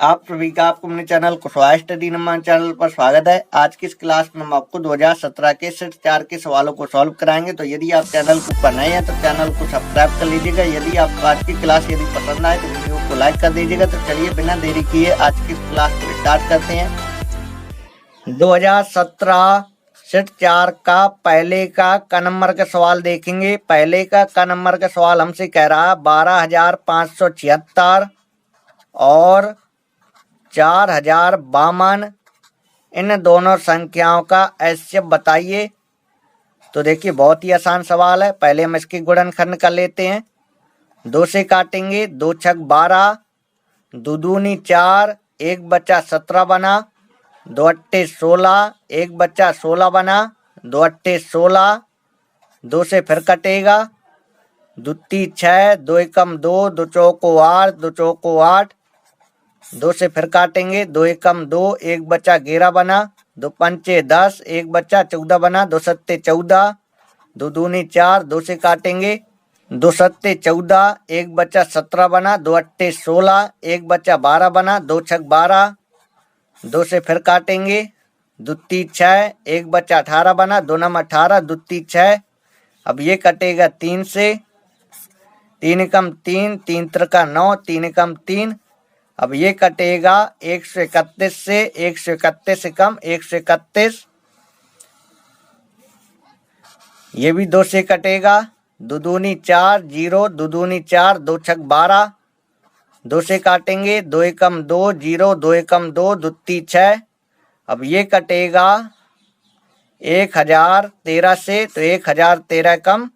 आप सभी का आपको अपने channel Kushwaha study number channel पर स्वागत है। आज की इस क्लास में हम आपको 2017 के सेट 4 के सवालों को सॉल्व कराएंगे। तो यदि आप चैनल को पर नए हैं तो चैनल को सब्सक्राइब कर लीजिएगा। यदि आपको आज की क्लास यदि पसंद आए तो वीडियो को लाइक कर दीजिएगा। तो चलिए बिना देरी किए आज की क्लास को स्टार्ट करते हैं। 2017 सेट 4 का पहले का क नंबर का सवाल देखेंगे। पहले का क नंबर का सवाल हमसे कह रहा है 12,576 और 4,052 इन दोनों संख्याओं का एचसीएफ बताइए। तो देखिए बहुत ही आसान सवाल है। पहले हम इसके गुणनखंड कर लेते हैं। 2 से काटेंगे, 2 छक 12, 2 दूनी 4, 1 बचा 17 बना, 2 अट्ठे 16, 1 बचा 16 बना, 2 अट्ठे 16, 2 से फिर कटेगा, 2 ती 6, 2 एकम 2, 2 चौको 8, 2 चौको 8, 2 से फिर काटेंगे, 2 एकम 2, 1 बचा 11 बना, 2 पंचे 10, 1 बचा 14 बना, 2 सत्ते 14, 2 दूनी 4, 2 से काटेंगे, 2 सत्ते 14, 1 बचा 17 बना, 2 अट्ठे 16, 1 बचा 12 बना, 2 छक 12, 2 से फिर काटेंगे, 2 ती 6, 1 बचा 18 बना, 2 नम 18, 2 ती 6। अब ये कटेगा 3 से, 3 एकम 3, 3 त्रिका 9, 3 एकम 3। अब ये कटेगा 131 से, 131 से कम 131, ये भी 2 से कटेगा, 2 दूनी 4, 0, 2 दूनी 4, 2 छक 12, 2 से काटेंगे, 2 एकम 2, 0, 2 एकम 2, 2 ती 6। अब ये कटेगा 1013 से, तो 1013 कम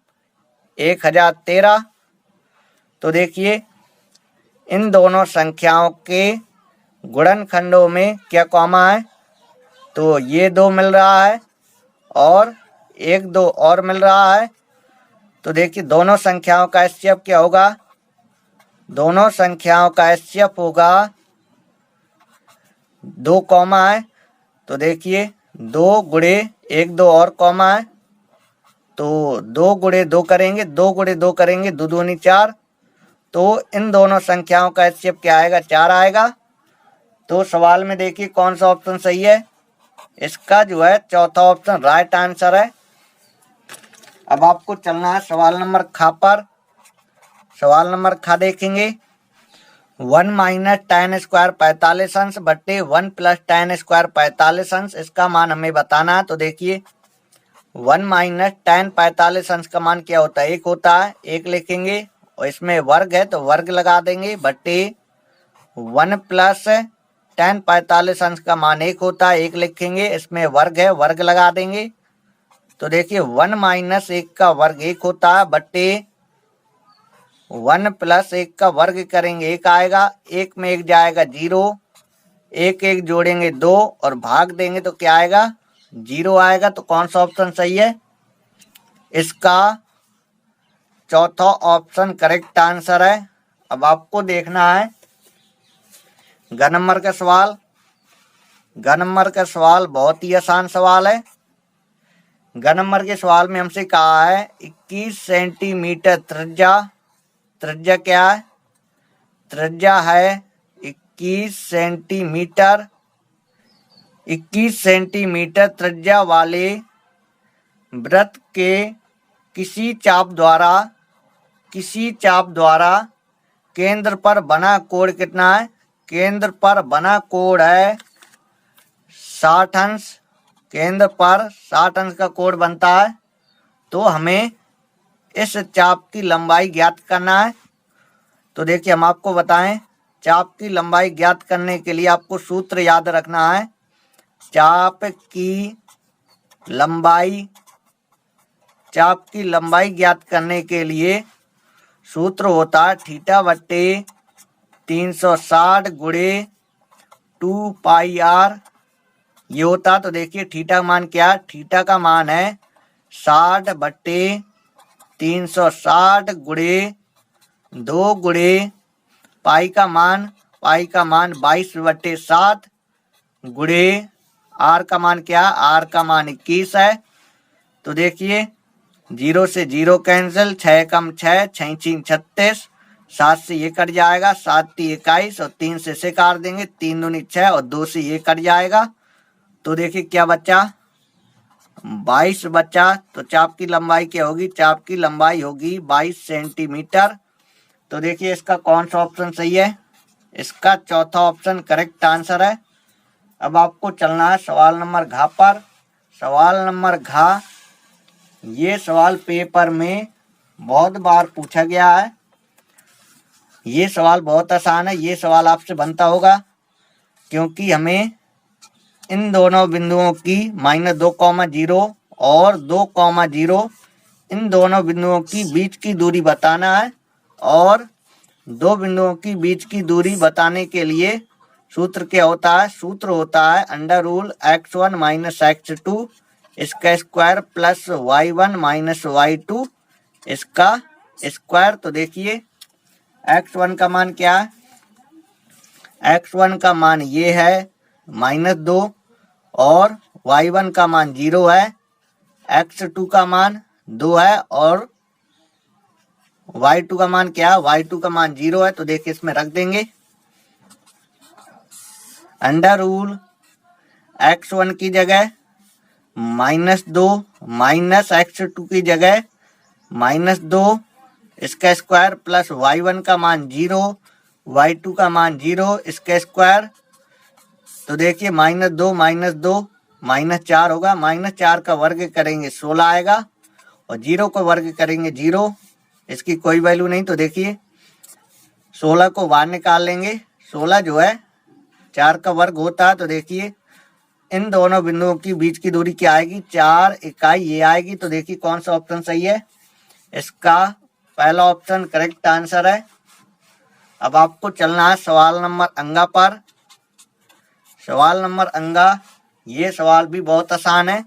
1013। तो देखिए इन दोनों संख्याओं के गुणनखंडों में क्या कॉमा है, तो ये 2 मिल रहा है और 1 2 और मिल रहा है। तो देखिए दोनों संख्याओं का एचसीएफ क्या होगा, दोनों संख्याओं का एचसीएफ होगा 2 कॉमा है। तो देखिए 2 गुणे 1 2 और कॉमा है, तो 2 गुणे 2 करेंगे, 2 गुणे 2 करेंगे, 2 दूनी 4। तो इन दोनों संख्याओं का एचसीएफ क्या आएगा, 4 आएगा। तो सवाल में देखिए कौन सा ऑप्शन सही है, इसका जो है चौथा ऑप्शन राइट आंसर है। अब आपको चलना है सवाल नंबर ख पर। सवाल नंबर ख देखेंगे, 1 माइनस tan स्क्वायर 45 अंश बट्टे 1 प्लस tan स्क्वायर 45 अंश, इसका मान हमें बताना है। तो देखिए 1 माइनस tan 45 अंश का मान क्या होता है, 1 होता है, 1 लिखेंगे और इसमें वर्ग है तो वर्ग लगा देंगे, बट्टे 1 प्लस tan 45 अंश का मान 1 होता है, 1 लिखेंगे, इसमें वर्ग है, वर्ग लगा देंगे। तो देखिए 1 माइनस 1 का वर्ग 1 होता है, बट्टे 1 प्लस 1 का वर्ग करेंगे 1 आएगा, 1 में 1 जाएगा 0, 1 1 जोड़ेंगे 2 और भाग देंगे तो क्या आएगा, 0 आएगा। तो कौन सा ऑप्शन सही है, इसका चौथा ऑप्शन करेक्ट आंसर है। अब आपको देखना है घ नंबर का सवाल। घ नंबर का सवाल बहुत ही आसान सवाल है। घ नंबर के सवाल में हमसे कहा है 21 सेंटीमीटर त्रिज्या, त्रिज्या क्या है, त्रिज्या है 21 सेंटीमीटर, 21 सेंटीमीटर त्रिज्या वाले वृत्त के किसी चाप द्वारा केंद्र पर बना कोण कितना है, केंद्र पर बना कोण है 60 अंश, केंद्र पर 60 अंश का कोण बनता है। तो हमें इस चाप की लंबाई ज्ञात करना है। तो देखिए हम आपको बताएं, चाप की लंबाई ज्ञात करने के लिए आपको सूत्र याद रखना है। चाप की लंबाई ज्ञात करने के लिए सूत्र होता है थीटा बट्टे 360 गुणे 2 पाई आर, ये होता। तो देखिए थीटा का मान क्या है, थीटा का मान है 60 बट्टे 360 गुणे 2 गुणे पाई का मान 22 बट्टे 7 गुणे आर का मान क्या, आर का मान 21 है। तो देखिए 0 से 0 कैंसिल, 6 कम 6, 6 36, 7 से ये कट जाएगा, 7 × 21 और 3 से इसे काट देंगे, 3 दूनी 6 और 2 से ये कट जाएगा। तो देखिए क्या बचा, 22 बचा। तो चाप की लंबाई क्या होगी, चाप की लंबाई होगी 22 सेंटीमीटर। तो देखिए इसका कौन सा ऑप्शन सही है, इसका चौथा ऑप्शन करेक्ट आंसर है। अब आपको चलना है सवाल नंबर घ पर। सवाल नंबर घ, ये सवाल पेपर में बहुत बार पूछा गया है। ये सवाल बहुत आसान है, ये सवाल आपसे बनता होगा, क्योंकि हमें इन दोनों बिंदुओं की -2,0 और 2,0 इन दोनों बिंदुओं की बीच की दूरी बताना है। और दो बिंदुओं की बीच की दूरी बताने के लिए सूत्र क्या होता है, सूत्र होता है √x1 - x2 इसका स्क्वायर प्लस y1 - y2 इसका स्क्वायर। तो देखिए x1 का मान क्या है, x1 का मान ये है -2 और y1 का मान 0 है, x2 का मान 2 है और y2 का मान क्या है, y2 का मान 0 है। तो देखिए इसमें रख देंगे √x1 की जगह -2 -x2 की जगह -2 इसका स्क्वायर प्लस y1 का मान 0 y2 का मान 0 इसका स्क्वायर। तो देखिए -2 -2 -4 होगा, -4 का वर्ग करेंगे 16 आएगा और 0 को वर्ग करेंगे 0, इसकी कोई वैल्यू नहीं। तो देखिए 16 को बाहर निकाल लेंगे, 16 जो है 4 का वर्ग होता है। तो देखिए इन दोनों बिंदुओं की बीच की दूरी क्या आएगी, 4 इकाई ये आएगी। तो देखिए कौन सा ऑप्शन सही है, इसका पहला ऑप्शन करेक्ट आंसर है। अब आपको चलना है सवाल नंबर अंगा पर। सवाल नंबर अंगा, ये सवाल भी बहुत आसान है।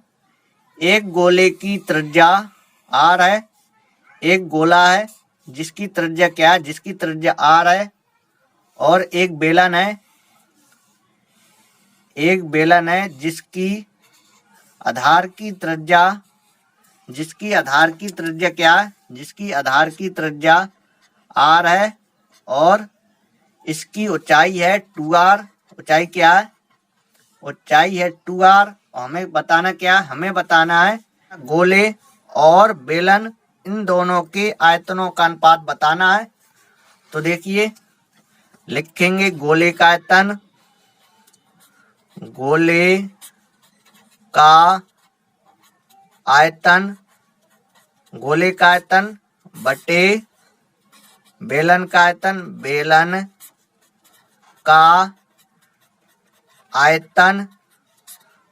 एक गोले की त्रिज्या r है, एक गोला है जिसकी त्रिज्या क्या है, जिसकी त्रिज्या r है, और एक बेलन है, एक बेलन है जिसकी आधार की त्रिज्या, जिसकी आधार की त्रिज्या क्या है, जिसकी आधार की त्रिज्या r है और इसकी ऊंचाई है 2r। ऊंचाई क्या है, ऊंचाई है 2r। हमें बताना क्या, हमें बताना है गोले और बेलन इन दोनों के आयतनों का अनुपात बताना है। तो देखिए लिखेंगे गोले का आयतन, गोले का आयतन, गोले का आयतन बटे बेलन का आयतन, बेलन का आयतन,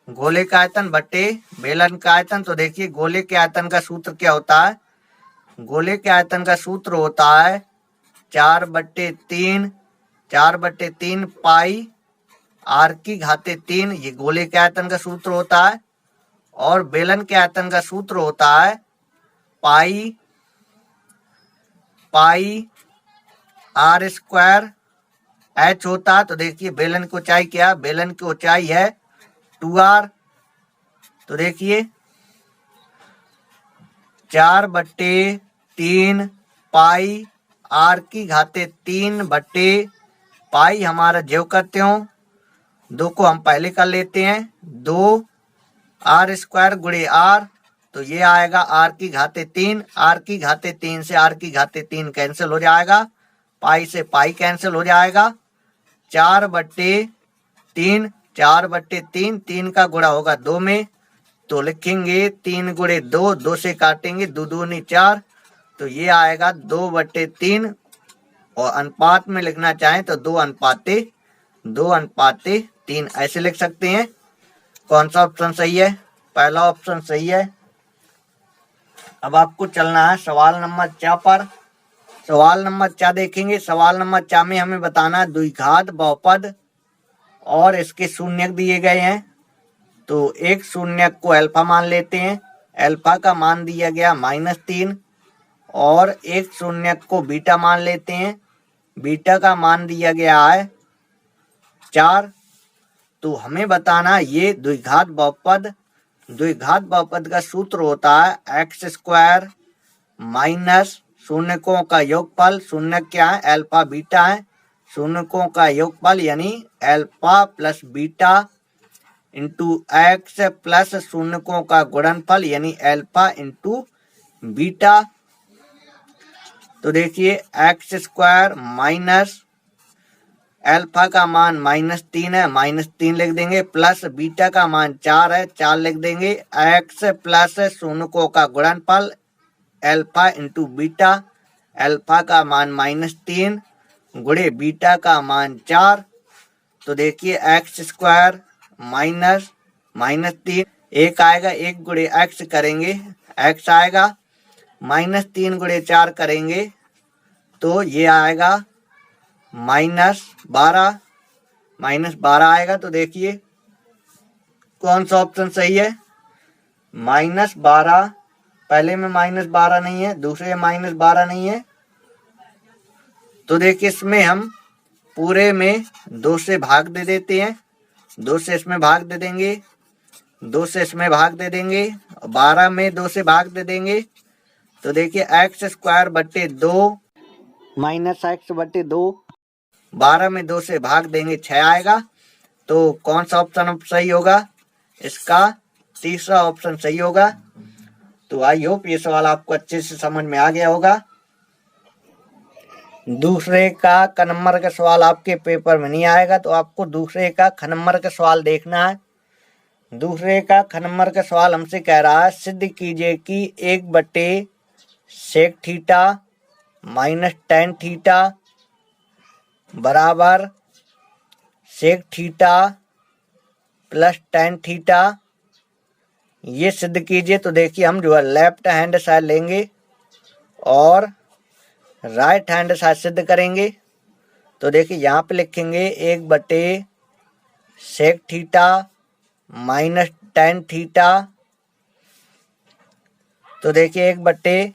गोले का आयतन बटे बेलन का आयतन। तो देखिए गोले के आयतन का सूत्र क्या होता है, गोले के आयतन का सूत्र होता है 4/3, 4/3 पाई r⁻3। ये गोले के आयतन का सूत्र होता है। और बेलन के आयतन का सूत्र होता है पाई r² h होता है। तो देखिए बेलन की ऊंचाई क्या, बेलन की ऊंचाई है 2r। तो देखिए 4/3 पाई r⁻3 बटे पाई, हमारा जो करते हो 2 को हम पहले कर लेते हैं, 2r² गुणे r। तो ये आएगा r⁻3, r⁻3 से r⁻3 कैंसिल हो जाएगा, पाई से पाई कैंसिल हो जाएगा। 4/3, 4/3, 3 का गुणा होगा 2 में, तो लिखेंगे 3 गुणे 2, 2 से काटेंगे 2 दूनी 4। तो ये आएगा 2/3 और अनुपात में लिखना चाहें तो 2:3 ऐसे लिख सकते हैं। कौन सा ऑप्शन सही है, पहला ऑप्शन सही है। अब आपको चलना है सवाल नंबर 4 पर। सवाल नंबर 4 देखेंगे। सवाल नंबर 4 में हमें बताना है द्विघात बहुपद और इसके शून्यक दिए गए हैं। तो एक शून्यक को अल्फा मान लेते हैं, अल्फा का मान दिया गया -3, और एक शून्यक को बीटा मान लेते हैं, बीटा का मान दिया गया है 4। तो हमें बताना ये द्विघात बहुपद, द्विघात बहुपद का सूत्र होता है x² - शून्यकों का योगफल, शून्य क्या है, अल्फा बीटा है, शून्यकों का योगफल यानी alpha plus beta into X plus शून्यकों का गुणनफल यानी अल्फा इंटू बीटा। तो देखिए एक्स स्क्वायर माइनस अल्फा का मान -3 है, -3 लिख देंगे, प्लस बीटा का मान 4 है, 4 लिख देंगे, एक्स प्लस शून्यकों का गुणनफल अल्फा इंटू बीटा, अल्फा का मान -3 गुणे बीटा का मान 4। तो देखिए एक्स स्क्वायर माइनस -3 एक आएगा, एक गुणे एक्स करेंगे एक्स आएगा, -3 गुणे 4 करेंगे तो ये आएगा -12 आएगा। तो देखिए कौन सा ऑप्शन सही है, -12, पहले में -12 नहीं है, दूसरे में -12 नहीं है। तो देखिए इसमें हम पूरे में 2 से भाग दे देते हैं, 2 से इसमें भाग दे देंगे, 2 से इसमें भाग दे देंगे, 12 में 2 से भाग दे देंगे। तो देखिए एक्स स्क्वायर बट्टे 2 माइनस एक्स बट्टे 2, 12 में 2 से भाग देंगे 6 आएगा। तो कौन सा ऑप्शन अब सही होगा, इसका तीसरा ऑप्शन सही होगा। तो आई होप ये सवाल आपको अच्छे से समझ में आ गया होगा। दूसरे का क नंबर का सवाल आपके पेपर में नहीं आएगा, तो आपको दूसरे का ख नंबर का सवाल देखना है। दूसरे का ख नंबर का सवाल हमसे कह रहा है सिद्ध कीजिए कि 1/sec theta minus tan theta बराबर sec theta plus tan theta, ये सिद्ध कीजिए। तो देखिए हम जो है लेफ्ट हैंड साइड लेंगे और राइट हैंड साइड सिद्ध करेंगे। तो देखिए यहाँ पे लिखेंगे 1/sec theta minus tan theta. तो देखिए 1/,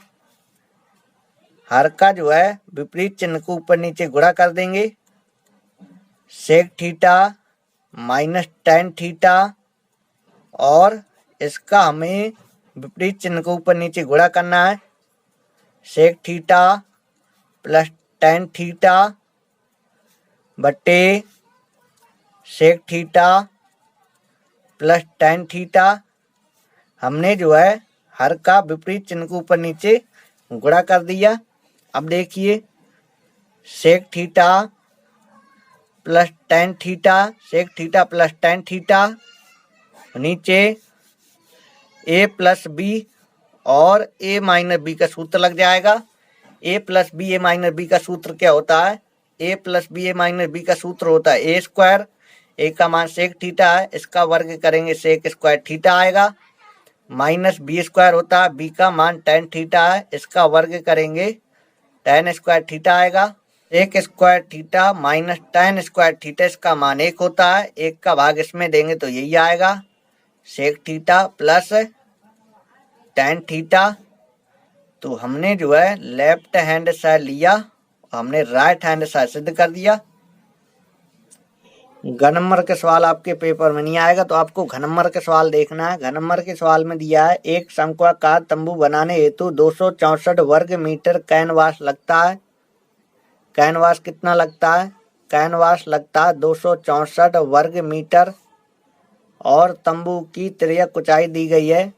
हर का जो है विपरीत चिन्ह को ऊपर नीचे गुणा कर देंगे, sec theta minus tan theta, और इसका हमें विपरीत चिन्ह को ऊपर नीचे गुणा करना है, sec theta plus tan theta बट्टे sec theta plus tan theta. हमने जो है हर का विपरीत चिन्ह को ऊपर नीचे गुणा कर दिया। अब देखिए sec theta plus tan theta, sec theta plus tan theta, नीचे a प्लस बी और a माइनस बी का सूत्र लग जाएगा। a plus B A minus B का सूत्र क्या होता है, a plus B A minus B का सूत्र होता है a स्क्वायर, a का मान sec थीटा है, इसका वर्ग करेंगे sec स्क्वायर थीटा आएगा, माइनस बी स्क्वायर होता है, b का मान tan थीटा है, इसका वर्ग करेंगे tan स्क्वायर थीटा आएगा, sec square theta minus tan square theta, इसका मान 1 होता है, 1 का भाग इसमें देंगे तो यही आएगा sec theta plus tan theta. तो हमने जो है लेफ्ट हैंड साइड लिया, हमने राइट हैंड साइड सिद्ध कर दिया। घ नंबर के सवाल आपके पेपर में नहीं आएगा, तो आपको घ नंबर के सवाल देखना है। घ नंबर के सवाल में दिया है एक शंक्वाकार तंबू बनाने हेतु 264 वर्ग मीटर कैनवास लगता है। कैनवास कितना लगता है, कैनवास लगता है 264 वर्ग मीटर, और तंबू की तिर्यक ऊंचाई दी गई है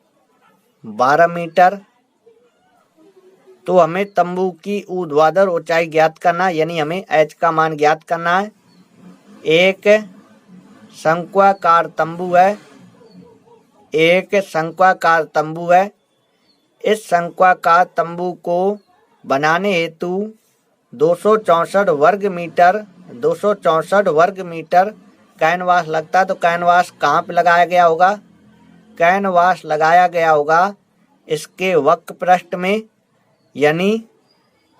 12 मीटर। तो हमें तंबू की ऊर्ध्वाधर ऊंचाई ज्ञात करना है, यानी हमें h का मान ज्ञात करना है। एक शंक्वाकार तंबू है, एक शंक्वाकार तंबू है। इस शंक्वाकार तंबू को बनाने हेतु 264 वर्ग मीटर कैनवास लगता है। तो कैनवास कहाँ पे लगाया गया होगा, कैनवास लगाया गया होगा इसके वक्र पृष्ठ में, यानी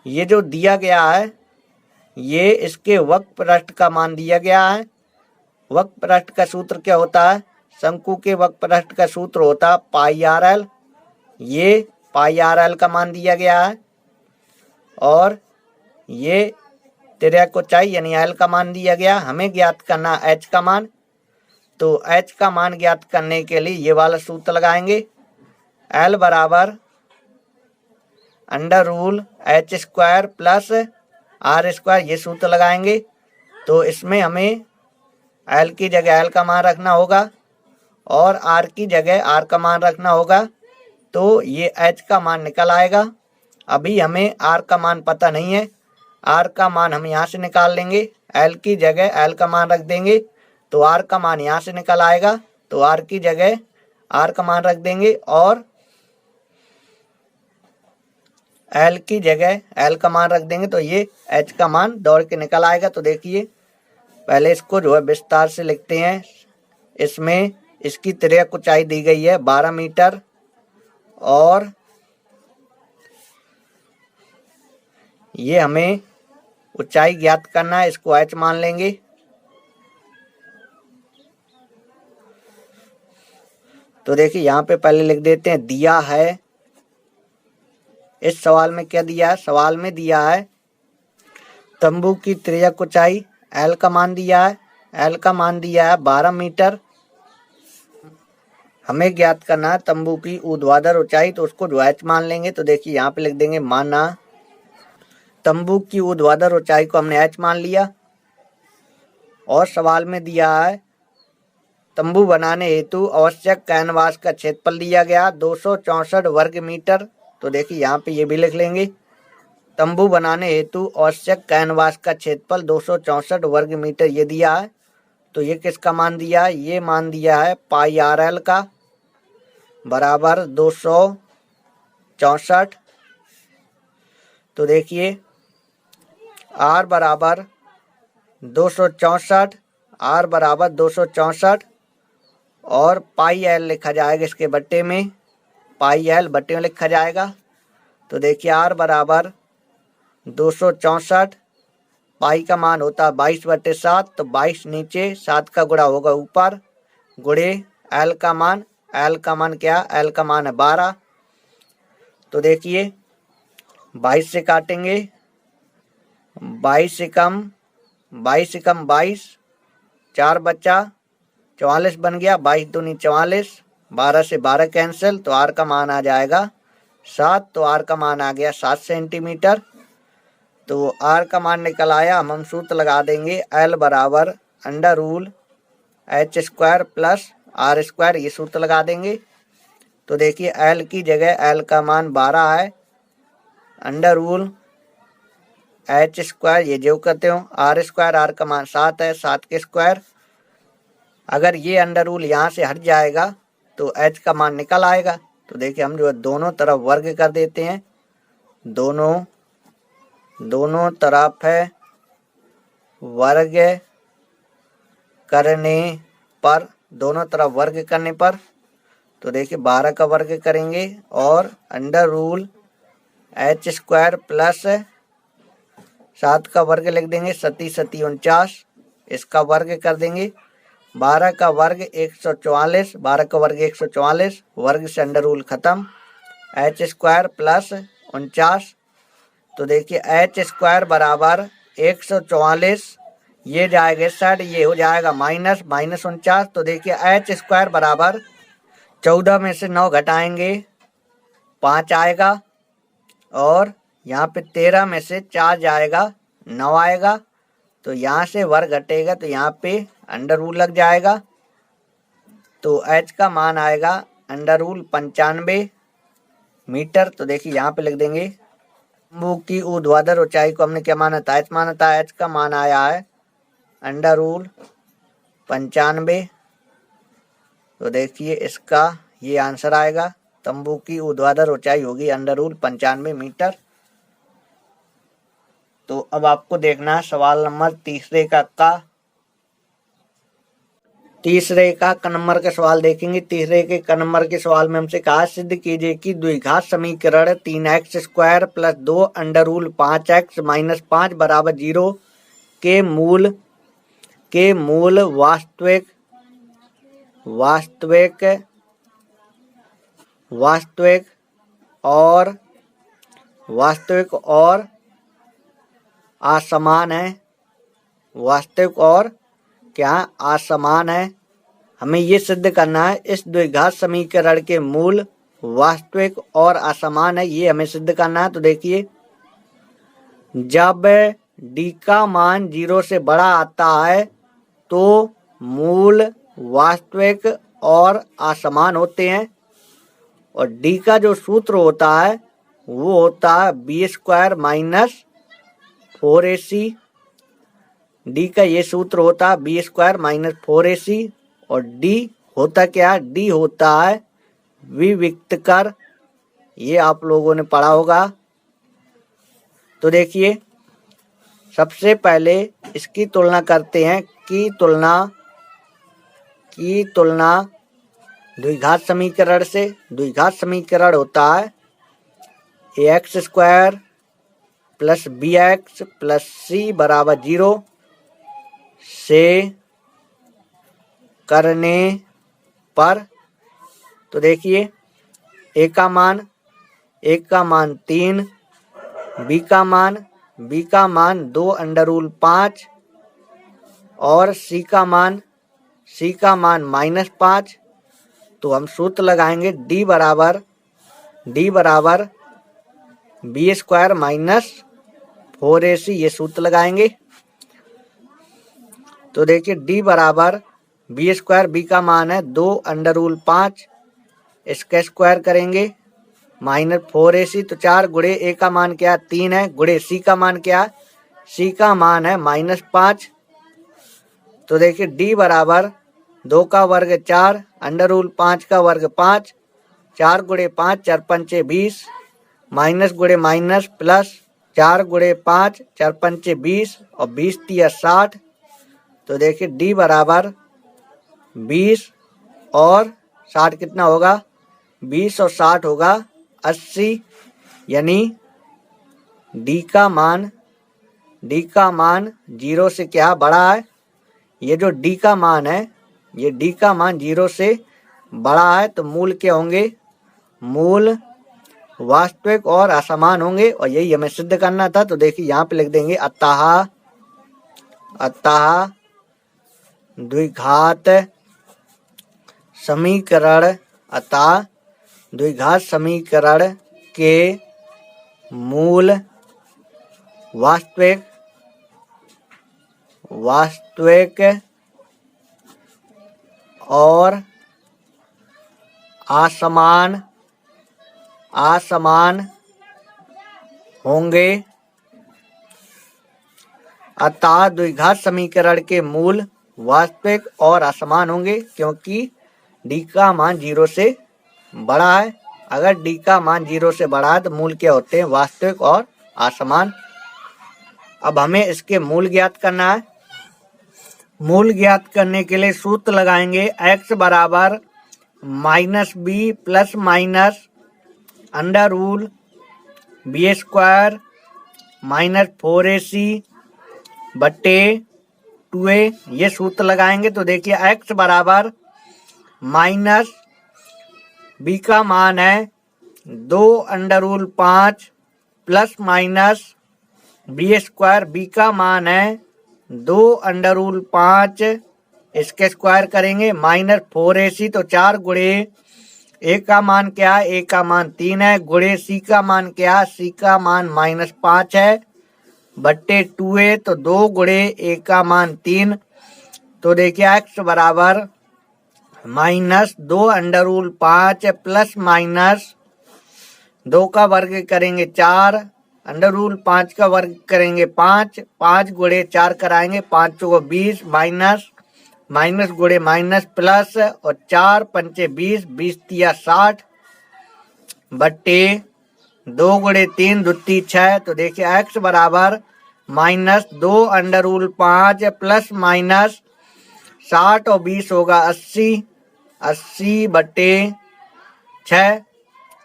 ये जो दिया गया है ये इसके वक्र पृष्ठ का मान दिया गया है। वक्र पृष्ठ का सूत्र क्या होता है, शंकु के वक्र पृष्ठ का सूत्र होता है πr_l, ये πr_l का मान दिया गया है, और ये तिर्यक ऊंचाई यानी l का मान दिया गया। हमें ज्ञात करना h का मान, तो h का मान ज्ञात करने के लिए ये वाला सूत्र लगाएंगे, l बराबर under root H square plus R square, ये सूत्र लगाएंगे। तो इसमें हमें एल की जगह एल का मान रखना होगा और आर की जगह आर का मान रखना होगा। तो ये एच का मान निकल आएगा। अभी हमें आर का मान पता नहीं है, आर का मान हम यहाँ से निकाल लेंगे। एल की जगह एल का मान रख देंगे तो आर का मान यहाँ से निकल आएगा। तो आर की जगह आर का मान रख देंगे और एल की जगह एल का मान रख देंगे तो ये एच का मान दौड़ के निकल आएगा। तो देखिए पहले इसको जो है विस्तार से लिखते हैं। इसमें इसकी तिर्यक ऊंचाई दी गई है 12 मीटर और ये हमें ऊंचाई ज्ञात करना है, इसको एच मान लेंगे। तो देखिए यहाँ पे पहले लिख देते हैं, दिया है इस सवाल में क्या दिया है, सवाल में दिया है तंबू की तिर्यक ऊंचाई एल का मान दिया है, एल का मान दिया है 12 मीटर। हमें ज्ञात करना है तंबू की ऊर्ध्वाधर ऊंचाई, तो उसको जो एच मान लेंगे। तो देखिए यहाँ पे लिख देंगे, माना तंबू की ऊर्ध्वाधर ऊंचाई को हमने एच मान लिया और सवाल में दिया है तंबू बनाने हेतु आवश्यक कैनवास का क्षेत्रफल दिया गया 264 वर्ग मीटर। तो देखिए यहाँ पे ये भी लिख लेंगे, तंबू बनाने हेतु आवश्यक कैनवास का क्षेत्रफल 264 वर्ग मीटर ये दिया है। तो ये किसका मान दिया है, ये मान दिया है पाई आर एल का बराबर 264। तो देखिए आर बराबर 264, आर बराबर 264 और पाई एल लिखा जाएगा इसके बट्टे में, पाई एल बट्टे में लिखा जाएगा। तो देखिए आर बराबर 264, पाई का मान होता है 22/7, तो 22 नीचे, 7 का गुणा होगा ऊपर, गुणे एल का मान, एल का मान क्या, एल का मान है 12। तो देखिए 22 से काटेंगे, 22 से कम 22, 4 बचा, 44 बन गया, 22 दूनी 44, 12 से 12 कैंसिल, तो आर का मान आ जाएगा 7। तो आर का मान आ गया 7 सेंटीमीटर। तो आर का मान निकल आया। हम सूत्र लगा देंगे, एल बराबर under root H square plus R square, ये सूत्र लगा देंगे। तो देखिए एल की जगह एल का मान 12 है, अंडर रूल एच स्क्वायर ये जो करते हो आर स्क्वायर, आर का मान 7 है, 7 के स्क्वायर। अगर ये अंडर रूल यहाँ से हट जाएगा तो एच का मान निकल आएगा। तो देखिए हम जो है दोनों तरफ वर्ग कर देते हैं, दोनों तरफ है वर्ग करने पर, दोनों तरफ वर्ग करने पर तो देखिए 12 का वर्ग करेंगे और under root H square plus 7 का वर्ग लिख देंगे, 7 7 49, इसका वर्ग कर देंगे। 12 का वर्ग 144, 12 का वर्ग 144, वर्ग से अंडर रूल खत्म, एच स्क्वायर प्लस 49। तो देखिए एच स्क्वायर बराबर 144, ये जाएगा इस साइड, ये हो जाएगा माइनस 49। तो देखिए एच स्क्वायर बराबर 14 में से 9 घटाएंगे 5 आएगा और यहाँ पे 13 में से 4 जाएगा 9 आएगा। तो यहाँ से वर्ग घटेगा तो यहाँ पे अंडर रूल लग जाएगा। तो एच का मान आएगा अंडर रूल 95 मीटर। तो देखिए यहाँ पे लिख देंगे, तंबू की ऊर्ध्वाधर ऊंचाई को हमने क्या माना था, एच माना था, एच का मान आया है अंडर रूल 95। तो देखिए इसका ये आंसर आएगा, तंबू की ऊर्ध्वाधर ऊंचाई होगी अंडर रूल 95 मीटर। तो अब आपको देखना है सवाल नंबर तीसरे का नंबर के सवाल देखेंगे। तीसरे के क नंबर के सवाल में हमसे कहा, सिद्ध कीजिए कि द्विघात समीकरण 3x square plus 2 under rule 5x minus 5 बराबर 0 के मूल वास्तविक और असमान है, वास्तविक और क्या असमान है। हमें ये सिद्ध करना है इस द्विघात समीकरण के मूल वास्तविक और असमान है, ये हमें सिद्ध करना है। तो देखिए जब d का मान 0 से बड़ा आता है तो मूल वास्तविक और असमान होते हैं, और d का जो सूत्र होता है वो होता है b² माइनस 4ac। d का ये सूत्र होता है b² माइनस 4ac, और d होता क्या है, d होता है विविक्तकर, ये आप लोगों ने पढ़ा होगा। तो देखिए सबसे पहले इसकी तुलना करते हैं, की तुलना द्विघात समीकरण से। द्विघात समीकरण होता है ax² plus bx plus c बराबर 0 से करने पर। तो देखिए a का मान 3, b का मान 2√5 और c का मान -5। तो हम सूत्र लगाएंगे d बराबर b² माइनस 4ac, ये सूत्र लगाएंगे। तो देखिए d बराबर b², b का मान है 2√5, इसका स्क्वायर करेंगे माइनस 4ac, तो 4 गुणे a का मान क्या 3 है, गुणे c का मान क्या, c का मान है -5। तो देखिए d बराबर 2 का वर्ग 4, √5 का वर्ग 5, 4 गुणे 5 4 पंचे 20, माइनस गुणे माइनस प्लस 4 गुणे 5 4 पंचे 20 और 20 तिया 60। तो देखिए d बराबर 20 और 60 कितना होगा, 20 और 60 होगा 80, यानी d का मान 0 से क्या बड़ा है। ये जो d का मान है, ये d का मान 0 से बड़ा है, तो मूल क्या होंगे, मूल वास्तविक और असमान होंगे, और यही हमें सिद्ध करना था। तो देखिए यहाँ पे लिख देंगे अतः द्विघात समीकरण के मूल वास्तविक और असमान होंगे। अतः द्विघात समीकरण के मूल वास्तविक और असमान होंगे, क्योंकि d का मान 0 से बड़ा है। अगर d का मान 0 से बड़ा है तो मूल क्या होते हैं, वास्तविक और असमान। अब हमें इसके मूल ज्ञात करना है। मूल ज्ञात करने के लिए सूत्र लगाएंगे x बराबर -b plus minus √b² minus 4ac बटे 2a, ये सूत्र लगाएंगे। तो देखिए x बराबर माइनस b का मान है 2√5 प्लस माइनस b², b का मान है 2√5, इसके स्क्वायर करेंगे माइनस 4ac, तो 4 गुणे a का मान क्या है, a का मान 3 है, गुणे c का मान क्या है, c का मान -5 है, बट्टे 2a, तो 2 गुणे a का मान 3। तो देखिए x बराबर -2√5 प्लस माइनस 2 का वर्ग करेंगे 4, √5 का वर्ग करेंगे 5, 5 गुणे 4 कराएंगे 5 को 20, माइनस गुणे माइनस प्लस, और 4 पंचे 20, 20 तिया 60 बट्टे 2 गुणे 3 दूती 6। तो देखिए x बराबर -2√5 प्लस माइनस 60 और 20 होगा 80 बट्टे 6।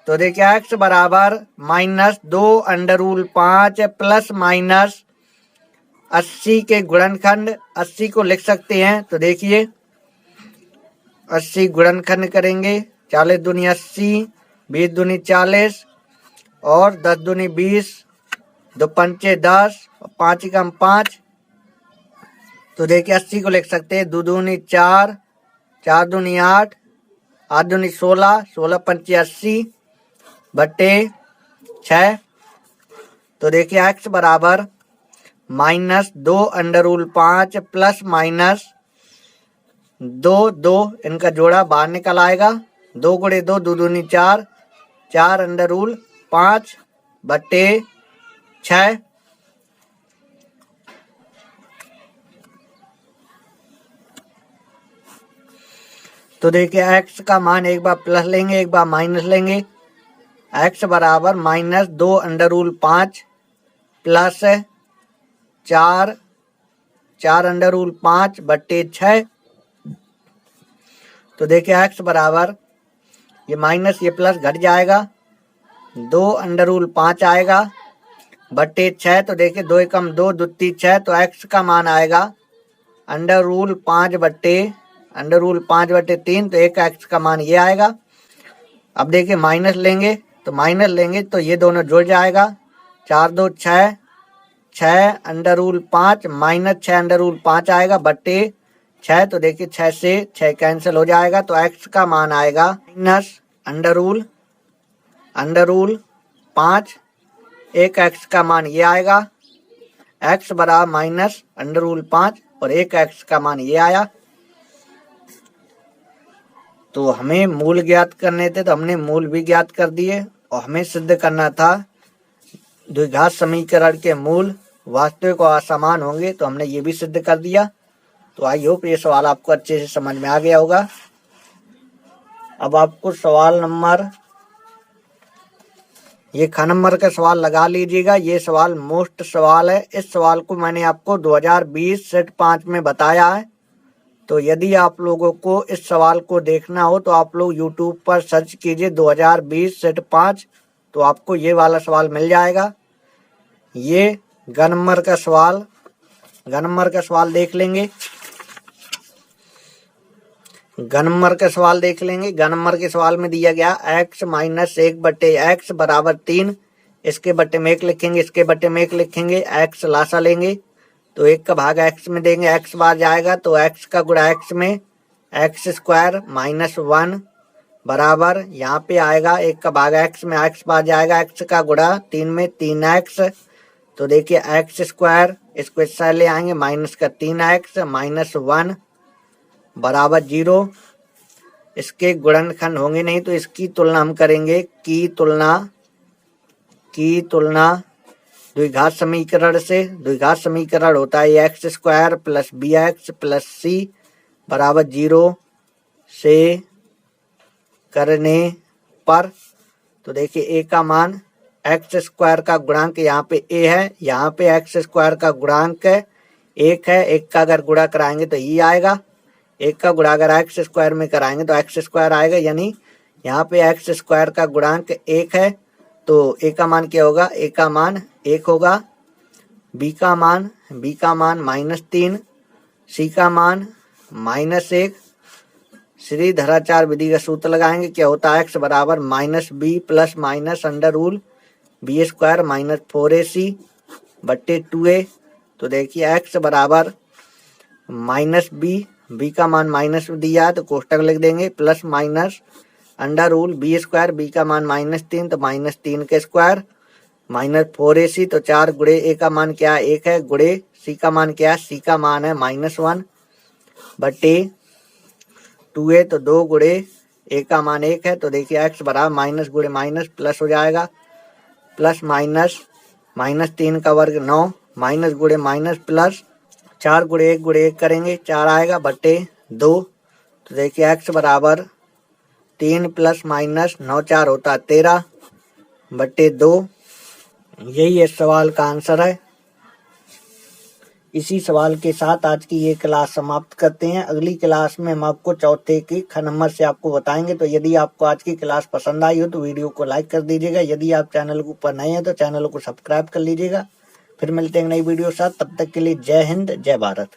तो देखिए x बराबर -2√5 प्लस माइनस 80 के गुणनखंड, 80 को लिख सकते हैं। तो देखिए 80 गुणनखंड करेंगे, 40 दूनी 80, 20 दूनी 40 और 10 दूनी 20, 2 पंचे 10 और 5 एकम 5। तो देखिए 80 को लिख सकते हैं 2 दूनी 4, 4 दूनी 8 8 दूनी 16, 16 पंचे 80 बटे 6। तो देखिए x बराबर -2√5 प्लस माइनस 2 इनका जोड़ा बाहर निकल आएगा। 2 गुणे 2 2 दूनी 4, 4√5 बटे 6। तो देखिए x का मान एक बार प्लस लेंगे एक बार माइनस लेंगे। x बराबर -2√5 प्लस 4√5 बटे 6। तो देखिए x बराबर ये माइनस ये प्लस घट जाएगा, 2√5 आएगा बटे 6। तो देखिए 2 एकम 2 दूती 6, तो x का मान आएगा √5 बटे 3। तो एक x का मान ये आएगा। अब देखिए माइनस लेंगे तो ये दोनों जुड़ जाएगा। 4 2 6, 6√5 माइनस 6√5 आएगा बटे 6। तो देखिए 6 से 6 कैंसिल हो जाएगा। तो x का मान आएगा -√5। एक x का मान ये आएगा, x बराबर -√5 और एक x का मान ये आया। तो हमें मूल ज्ञात करने थे तो हमने मूल भी ज्ञात कर दिए, और हमें सिद्ध करना था द्विघात समीकरण के मूल वास्तविक और असमान होंगे, तो हमने ये भी सिद्ध कर दिया। तो आई होप ये सवाल आपको अच्छे से समझ में आ गया होगा। अब आपको सवाल नंबर ये ख नंबर का सवाल लगा लीजिएगा। ये सवाल मोस्ट सवाल है। इस सवाल को मैंने आपको 2020 सेट 5 में बताया है। तो यदि आप लोगों को इस सवाल को देखना हो तो आप लोग YouTube पर सर्च कीजिए 2020 सेट 5, तो आपको ये वाला सवाल मिल जाएगा। ये घ नंबर का सवाल देख लेंगे। घ नंबर का सवाल देख लेंगे। घ नंबर के सवाल में दिया गया x - 1 बटे x बराबर 3। इसके बटे में 1 लिखेंगे, इसके बटे में 1 लिखेंगे, x लासा लेंगे तो 1 का भाग x में देंगे, x बार जाएगा तो x का गुणा x में x² -1 बराबर यहाँ पे आएगा 1 का भाग x में x बार जाएगा, x का गुणा 3 में 3x। तो देखिए x² इसको इस साइड ले आएंगे, माइनस का 3x -1 बराबर 0। इसके गुणनखंड होंगे नहीं तो इसकी तुलना हम करेंगे। की तुलना द्विघात समीकरण से। द्विघात समीकरण होता है x² plus bx plus c बराबर 0 से करने पर। तो देखिए a का मान x² का गुणांक यहाँ पे a है, यहाँ पे x² का गुणांक 1 है। 1 का अगर गुणा कराएंगे तो ये आएगा, 1 का गुणा अगर x² में कराएंगे तो x² आएगा, यानी यहाँ पे x² का गुणांक 1 है। तो a का मान क्या होगा? a का मान 1 होगा। b का मान -3, c का मान -1। श्री धराचार विधि का सूत्र लगाएंगे। क्या होता है? x बराबर -b plus minus √b² -4ac बट्टे 2a। तो देखिए x बराबर -b का मान माइनस दिया है तो कोष्टक लिख देंगे, प्लस माइनस √b², b का मान -3 तो -3 के स्क्वायर -4ac। तो 4 गुणे a का मान क्या है? 1 है, गुणे c का मान क्या है? c का मान है -1 बटे 2a। तो 2 गुणे a का मान 1 है। तो देखिए x बराबर माइनस गुणे माइनस प्लस हो जाएगा, प्लस -3 का वर्ग 9 माइनस गुणे माइनस प्लस 4 गुणे 1 करेंगे 4 आएगा बटे 2। तो देखिए x बराबर 3 प्लस माइनस 9 4 होता 13 बटे 2। यही इस सवाल का आंसर है। इसी सवाल के साथ आज की ये क्लास समाप्त करते हैं। अगली क्लास में हम आपको चौथे की ख नंबर से आपको बताएंगे। तो यदि आपको आज की क्लास पसंद आई हो तो वीडियो को लाइक कर दीजिएगा। यदि आप चैनल के ऊपर नए हैं तो चैनल को सब्सक्राइब कर लीजिएगा। फिर मिलते हैं नई वीडियो साथ, तब तक के लिए जय हिंद, जय भारत।